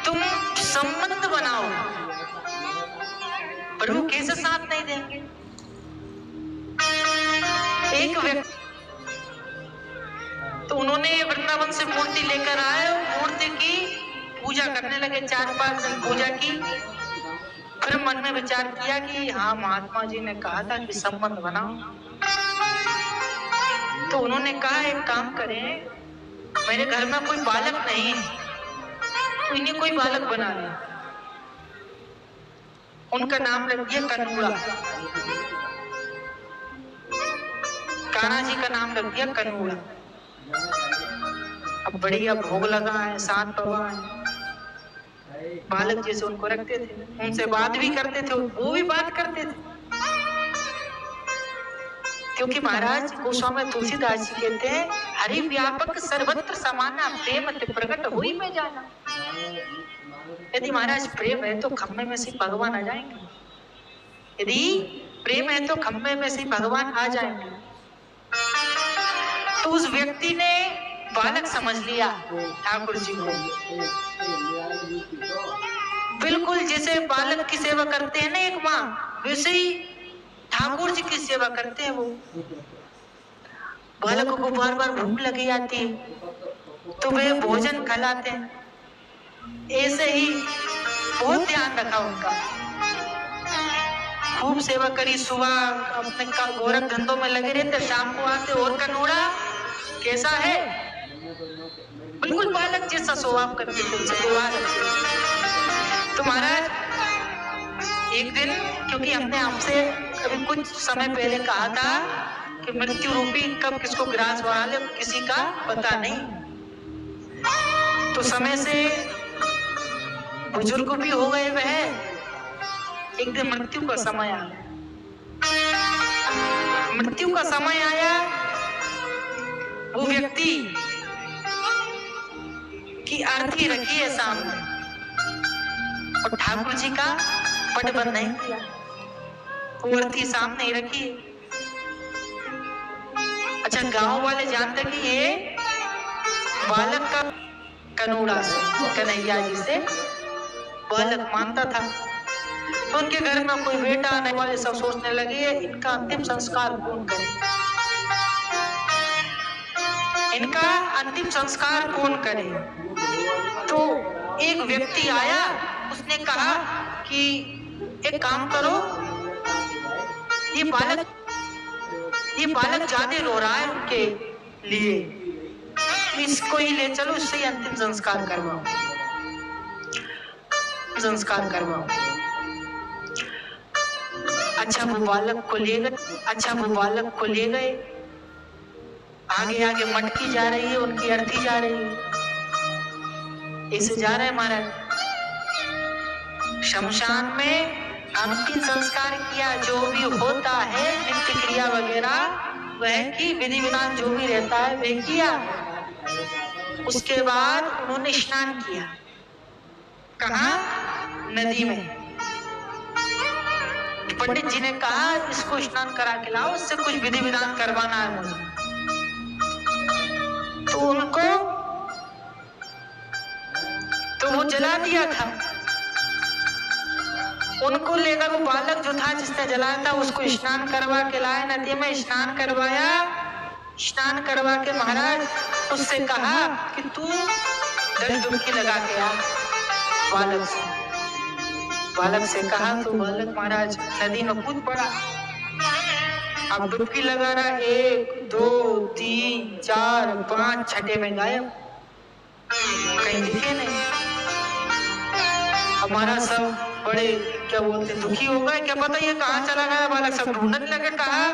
तुम संबंध बनाओ, पर वो कैसे साथ नहीं देंगे। एक व्यक्ति तो उन्होंने वृंदावन से मूर्ति लेकर आए, मूर्ति की पूजा करने लगे, 4-5 दिन पूजा की। फिर मन में विचार किया कि हाँ, महात्मा जी ने कहा था कि संबंध बनाओ। तो उन्होंने कहा एक काम करें, मेरे घर में कोई बालक नहीं है, तो इन्हें कोई बालक बना ले। उनका नाम रख दिया कनूड़ा। कान्हा जी का नाम रख दिया कनूड़ा। अब बढ़िया भोग लगा है, 7 पवा है, बालक जैसे उनको रखते थे, उनसे बात भी करते थे, वो भी बात करते थे। क्योंकि महाराज गोस्वामी तुलसीदास जी कहते हैं, हरि व्यापक सर्वत्र समाना, प्रेम ते प्रकट हुई में जाना। यदि महाराज प्रेम है तो खम्भे में से भगवान आ जाएंगे। यदि प्रेम है तो खम्भे में से भगवान आ जाएंगे। तो उस व्यक्ति ने बालक समझ लिया ठाकुर जी को, बिल्कुल जैसे बालक की सेवा करते हैं ना एक माँ, वैसे ही ठाकुर जी की सेवा करते हैं वो। बालकों को बार बार भूख लगी जाती है तो वे भोजन खिलाते हैं। ऐसे ही बहुत ध्यान रखा उनका, खूब सेवा करी। सुबह अपने गोरख धंधों में लगे रहते, शाम को आते, और कनूड़ा कैसा है, बिल्कुल बालक जैसा स्वभाव करते थे, व्यवहार। तो महाराज एक दिन, क्योंकि हमने आपसे अभी कुछ समय पहले कहा था कि मृत्यु रूपी कब किसको ग्रास बना ले किसी का पता नहीं, तो समय से बुजुर्ग भी हो गए वह। एक दिन मृत्यु का समय आया, मृत्यु का समय आया, वो व्यक्ति की अर्थी रखी है सामने और ठाकुर जी का पट बंद नहीं किया, वो अर्थी सामने ही रखी है। अच्छा, गांव वाले जानते कि ये बालक का कनूड़ा से, कन्हैया जी से बालक मानता था। तो उनके घर में कोई बेटा आने वाले, सब सोचने लगे इनका अंतिम संस्कार कौन करे, इनका अंतिम संस्कार कौन करे। तो एक व्यक्ति आया, उसने कहा कि एक काम करो, ये बालक ज्यादा रो रहा है उनके लिए, इसको ही ले चलो, इससे अंतिम संस्कार करवाओ, संस्कार करवाओ। अच्छा, वो बालक को ले गए, आगे आगे मटकी जा रही है, उनकी अर्थी जा रही है, ऐसे जा रहे हैं महाराज। शमशान में अंतिम संस्कार किया, जो भी होता है नित्य क्रिया वगैरह वह की, विधि विधान जो भी रहता है वह किया। उसके बाद उन्होंने स्नान किया, कहाँ? नदी में। पंडित जी ने कहा इसको स्नान करा के लाओ, उससे कुछ विधि विधान करवाना है मुझे। तो वो जला दिया था, उनको लेकर वो बालक जो था जिसने जलाया था उसको स्नान करवा के लाए, नदी में स्नान करवाया। स्नान करवा के महाराज उससे कहा कि तू 10 डुबकी लगा के आ। बालक से कहा तो बालक महाराज नदी में कूद पड़ा। अब डुबकी लगा रहा, 1 2 3 4 5, छठे में गायब, कहीं दिखे नहीं। हमारा सब बड़े क्या बोलते दुखी हो गए, क्या पता ये कहाँ चला गया बालक, सब ढूंढने लगे, कहा